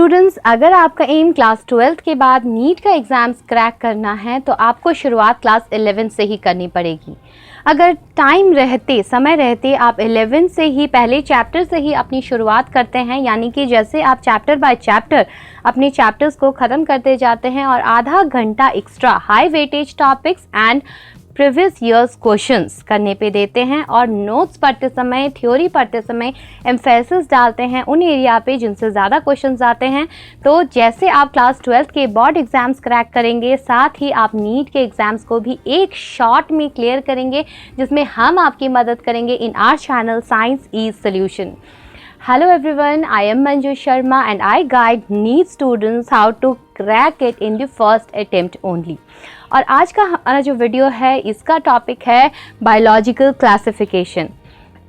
Students, अगर आपका M class 12th के बाद नीट का एग्ज़ाम्स क्रैक करना है तो आपको शुरुआत क्लास 11 से ही करनी पड़ेगी। अगर समय रहते आप 11 से ही पहले चैप्टर से ही अपनी शुरुआत करते हैं, यानी कि जैसे आप चैप्टर बाय चैप्टर अपने चैप्टर्स को ख़त्म करते जाते हैं और आधा घंटा extra high weightage topics and previous years questions करने पे देते हैं और नोट्स पढ़ते समय, थ्योरी पढ़ते समय एम्फेसिस डालते हैं उन एरिया पे जिनसे ज़्यादा क्वेश्चंस आते हैं। तो जैसे आप क्लास 12th के बोर्ड एग्ज़ाम्स क्रैक करेंगे, साथ ही आप नीट के एग्ज़ाम्स को भी एक शॉट में क्लियर करेंगे, जिसमें हम आपकी मदद करेंगे in our channel science is solution. Hello everyone, I am Manju Sharma and I guide NEET students how to crack it in the first attempt only। और आज का हमारा जो वीडियो है इसका टॉपिक है बायोलॉजिकल क्लासिफिकेशन।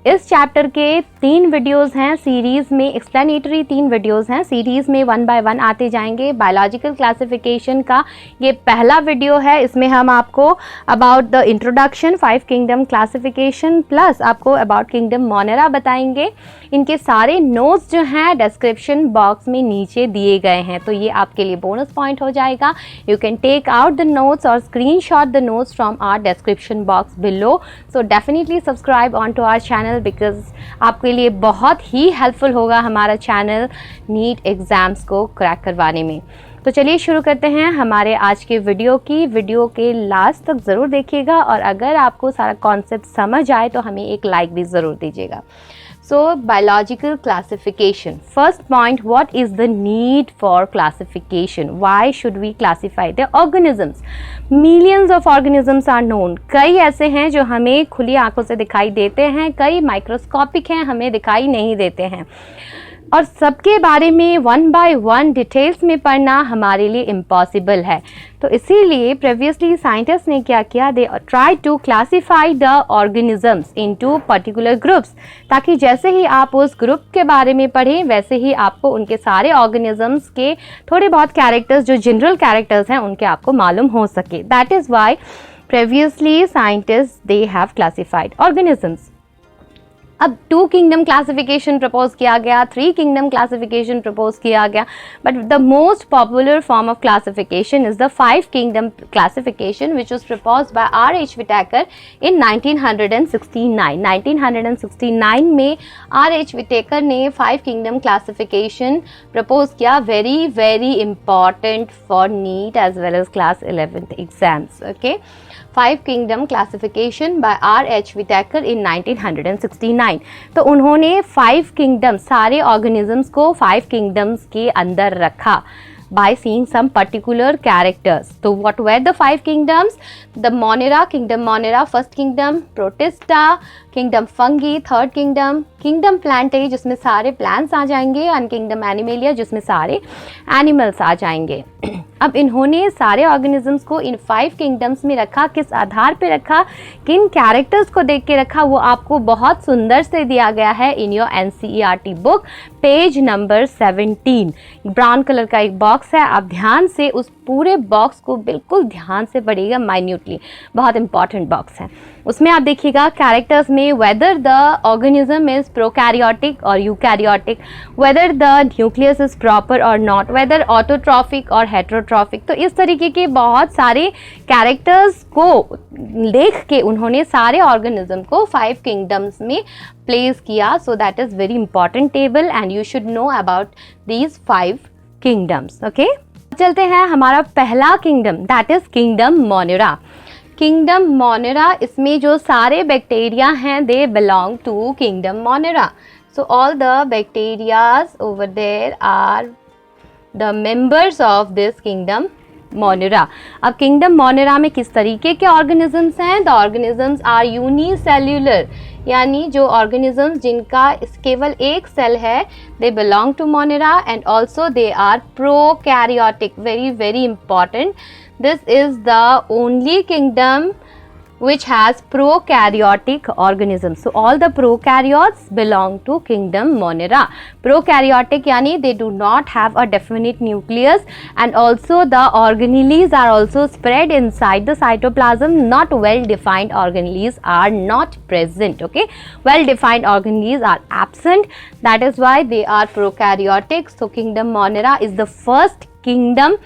इस चैप्टर के 3 वीडियोस हैं सीरीज़ में, एक्सप्लेनेटरी 3 वीडियोस हैं सीरीज़ में, 1 बाय 1 आते जाएंगे। बायोलॉजिकल क्लासिफिकेशन का ये पहला वीडियो है। इसमें हम आपको about the introduction, 5 kingdom classification plus आपको अबाउट किंगडम मोनेरा बताएंगे। इनके सारे नोट्स जो हैं डिस्क्रिप्शन बॉक्स में नीचे दिए गए हैं, तो ये आपके लिए बोनस पॉइंट हो जाएगा। You can take out the notes और screenshot the notes from our description box below. So definitely subscribe on to our channel because आपके लिए बहुत ही हेल्पफुल होगा हमारा चैनल नीट एग्ज़ाम्स को क्रैक करवाने में। तो चलिए शुरू करते हैं हमारे आज के वीडियो के लास्ट तक ज़रूर देखिएगा और अगर आपको सारा कॉन्सेप्ट समझ आए तो हमें एक लाइक भी ज़रूर दीजिएगा। So biological classification. First point, what is the need for classification? Why should we classify the organisms? Millions of organisms are known. कई ऐसे हैं जो हमें खुली आंखों से दिखाई देते हैं, कई माइक्रोस्कोपिक हैं, हमें दिखाई नहीं देते हैं और सबके बारे में 1 बाय 1 डिटेल्स में पढ़ना हमारे लिए इम्पॉसिबल है। तो इसीलिए प्रीवियसली साइंटिस्ट ने क्या किया, they try to classify the organisms into particular groups, ताकि जैसे ही आप उस ग्रुप के बारे में पढ़ें वैसे ही आपको उनके सारे ऑर्गेनिजम्स के थोड़े बहुत कैरेक्टर्स, जो जनरल कैरेक्टर्स हैं, उनके आपको मालूम हो सके। That is why previously scientist they have classified organisms. अब 2 किंगडम क्लासिफिकेशन प्रपोज किया गया, 3 किंगडम क्लासिफिकेशन प्रपोज किया गया, but the most popular form of classification is the 5 kingdom classification which was propose by R.H. Whittaker in 1969। 1969 में R.H. Whittaker ने 5 kingdom classification propose किया, very very important for NEET as well as class 11th exams. Okay, 5 kingdom classification by R.H. Whittaker in 1969। तो उन्होंने 5 kingdom, सारे organisms को 5 kingdoms के अंदर रखा by seeing some particular characters। तो what were the 5 kingdoms? The Monera, Kingdom Monera, first kingdom, Protista, Kingdom Fungi, third kingdom, Kingdom Plantae जिसमें सारे plants आ जाएंगे, and Kingdom Animalia जिसमें सारे animals आ जाएंगे। अब इन्होंने सारे ऑर्गेनिजम्स को इन 5 किंगडम्स में रखा। किस आधार पे रखा, किन कैरेक्टर्स को देख के रखा, वो आपको बहुत सुंदर से दिया गया है in your NCERT book, page number 17। Brown colour का एक बॉक्स है, आप ध्यान से उस पूरे बॉक्स को बिल्कुल ध्यान से पढ़िएगा माइन्यूटली, बहुत इंपॉर्टेंट बॉक्स है। उसमें आप देखिएगा कैरेक्टर्स में whether the organism is prokaryotic और eukaryotic, whether the nucleus is proper और नॉट, वेदर ऑटोट्रॉफिक और हेटेरोट्रॉफिक। तो इस तरीके के बहुत सारे कैरेक्टर्स को देख के उन्होंने सारे ऑर्गेनिज्म को 5 किंगडम्स में प्लेस किया। So that is very important table and you should know about these 5 kingdoms. Okay, चलते हैं हमारा पहला kingdom, that is kingdom Monera. Kingdom Monera, इसमें जो सारे बैक्टीरिया हैं they belong to kingdom Monera. So all the bacterias over there are the members of this kingdom Monera. अब kingdom Monera में किस तरीके के ऑर्गेनिजम्स हैं? द ऑर्गेनिजम्स आर यूनिसेल्यूलर, यानी जो ऑर्गेनिजम्स जिनका केवल एक सेल है, they belong to Monera and also they are prokaryotic. Very very important, this is the only kingdom which has prokaryotic organisms. So all the prokaryotes belong to kingdom Monera. Prokaryotic yani they do not have a definite nucleus, and also the organelles are also spread inside the cytoplasm. Not well defined organelles are not present. Okay, well defined organelles are absent. That is why they are prokaryotic. So kingdom Monera is the first kingdom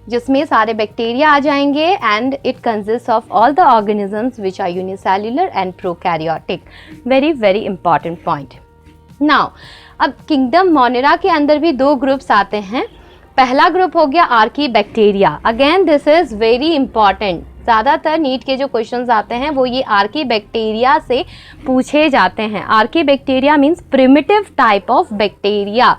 जिसमें सारे bacteria आ जाएंगे, and it consist of all the organisms which are unicellular and prokaryotic. Very very important point. Now अब kingdom Monera के अंदर भी दो groups आते हैं. पहला ग्रुप हो गया archaebacteria. Again this is very important. ज़्यादातर नीट के जो क्वेश्चंस आते हैं वो ये आर्कीबैक्टीरिया से पूछे जाते हैं. Archaebacteria means primitive type of bacteria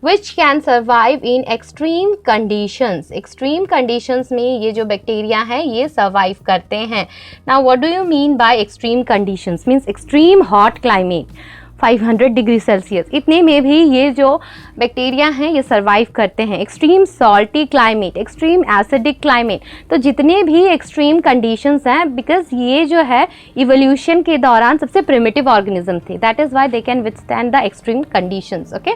which can survive in extreme conditions. Extreme conditions में ये जो बैक्टीरिया हैं ये survive करते हैं. Now what do you mean by extreme conditions? Means extreme hot climate, 500 degree Celsius, इतने में भी ये जो बैक्टीरिया हैं ये सर्वाइव करते हैं. Extreme salty climate, extreme acidic climate, तो जितने भी एक्सट्रीम कंडीशंस हैं, बिकॉज ये जो है इवोल्यूशन के दौरान सबसे प्रिमिटिव ऑर्गेनिज्म थे. That is why they can withstand the extreme conditions. Okay,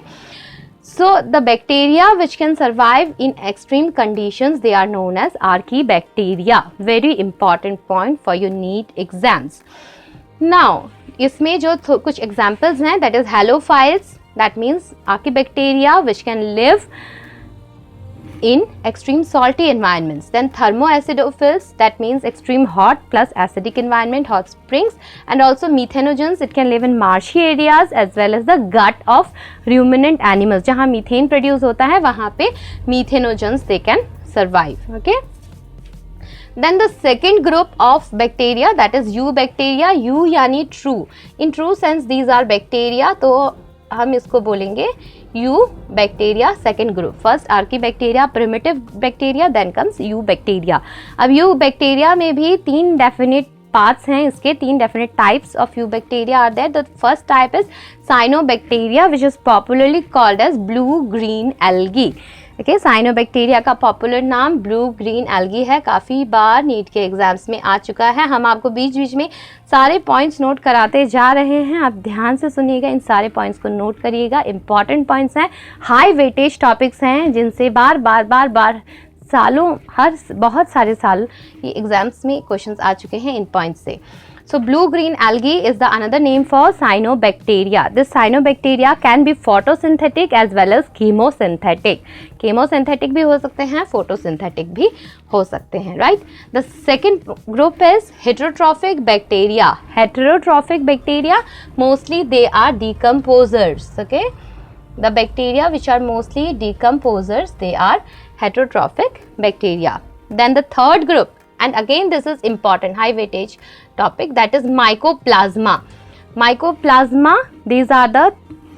so the bacteria which can survive in extreme conditions, they are known as archaebacteria. Very important point for your NEET exams. Now इसमें जो कुछ examples हैं, that is halophiles, that means archaebacteria which can live in extreme salty environments. Then thermoacidophils, that means extreme hot plus acidic environment, hot springs, and also methanogens, it can live in marshy areas as well as the gut of ruminant animals. जहाँ methane produce होता है वहाँ पे methanogens they can survive. Okay. Then the second group of bacteria, that is eubacteria. U यानी true. In true sense these are bacteria, तो हम इसको बोलेंगे eubacteria second group. First archaebacteria, primitive bacteria, then comes eubacteria. अब eubacteria में भी तीन definite parts हैं, इसके तीन definite types of eubacteria are there. The first type is cyanobacteria, which is popularly called as blue green algae. Okay, cyanobacteria का popular नाम blue green algae है. काफ़ी बार नीट के एग्जाम्स में आ चुका है. हम आपको बीच बीच में सारे पॉइंट्स नोट कराते जा रहे हैं. आप ध्यान से सुनिएगा, इन सारे पॉइंट्स को नोट करिएगा. इंपॉर्टेंट पॉइंट्स हैं, हाई वेटेज टॉपिक्स हैं, जिनसे बार बार सालों बहुत सारे साल ये एग्जाम्स में क्वेश्चंस आ चुके हैं इन पॉइंट्स से. So blue green algae is the another name for cyanobacteria. This cyanobacteria can be photosynthetic as well as chemosynthetic. Chemosynthetic भी हो सकते हैं, photosynthetic भी हो सकते हैं, right? The second group is heterotrophic bacteria. Heterotrophic bacteria, mostly they are decomposers. Okay, the bacteria which are mostly decomposers, they are heterotrophic bacteria. Then the third group, and again this is important, high weightage topic, that is mycoplasma. Mycoplasma, these are the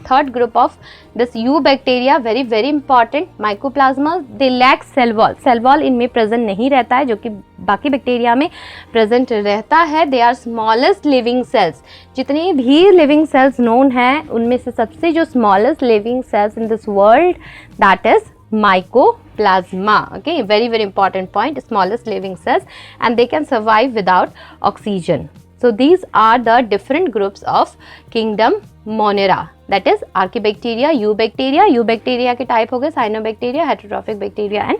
third group of this eubacteria. very very important. mycoplasma, they lack cell wall. cell wall इनमें present नहीं रहता है, जो कि बाकी bacteria में present रहता है. they are smallest living cells. जितने भी living cells known हैं उनमें से सबसे जो smallest living cells in this world, that is mycoplasma. Okay, very very important point, smallest living cells, and they can survive without oxygen. So these are the different groups of kingdom Monera, that is archaebacteria, eubacteria. eubacteria के type हो गए cyanobacteria, heterotrophic bacteria and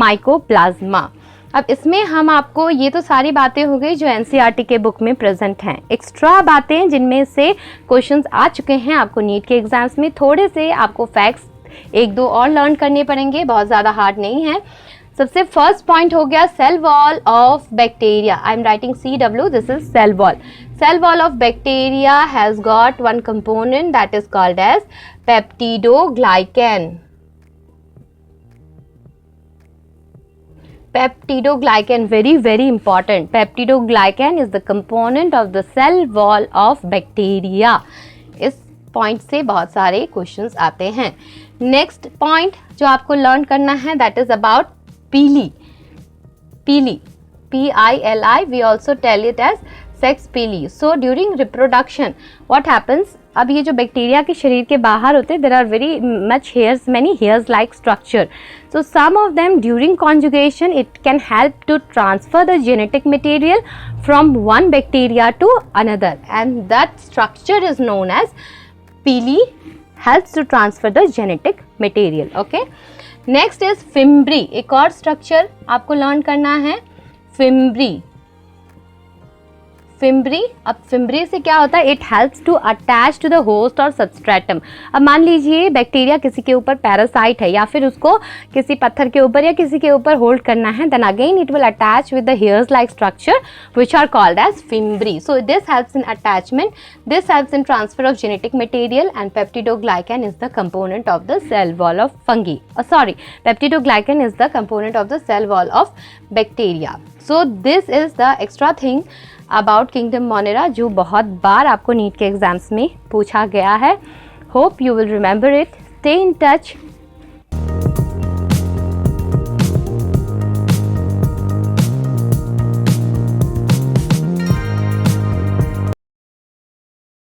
mycoplasma. अब इसमें हम आपको, ये तो सारी बातें हो गई जो NCERT के बुक में प्रेजेंट हैं. एक्स्ट्रा बातें जिनमें से क्वेश्चंस आ चुके हैं आपको नीट के एग्जाम्स में, थोड़े से आपको फैक्ट्स एक दो और लर्न करने पड़ेंगे, बहुत ज़्यादा हार्ड नहीं है. सबसे फर्स्ट पॉइंट हो गया cell wall of bacteria. I am writing CW, this is cell wall. Cell wall of bacteria has got one component that is called as peptidoglycan. Peptidoglycan, very very important. Peptidoglycan is the component of the cell wall of bacteria. इस point से बहुत सारे questions आते हैं. Next point जो आपको learn करना है, दैट इज अबाउट पीली. पीली, PILI, we also tell it as sex pili. So during reproduction what happens, अब ये जो बैक्टीरिया के शरीर के बाहर होते हैं, there are very much hairs, many hairs like structure. So some of them during conjugation it can help to transfer the genetic material from one bacteria to another, and that structure is known as pili, helps to transfer the genetic material. Okay, next is fimbri. एक और structure आपको learn करना है, fimbri. Fimbriae. अब fimbriae से क्या होता है, it helps to attach to the host और सबस्ट्रेटम. अब मान लीजिए बैक्टीरिया किसी के ऊपर पैरासाइट है या फिर उसको किसी पत्थर के ऊपर या किसी के ऊपर होल्ड करना है, then again it will attach with the hairs like structure which are called as fimbriae. So this helps in attachment, this helps in transfer of genetic material, and peptidoglycan is the component of the cell wall of fungi. Sorry, peptidoglycan is the component of the cell wall of bacteria. So this is the extra thing about kingdom Monera जो बहुत बार आपको NEET के exams में पूछा गया है. Hope you will remember it. Stay in touch.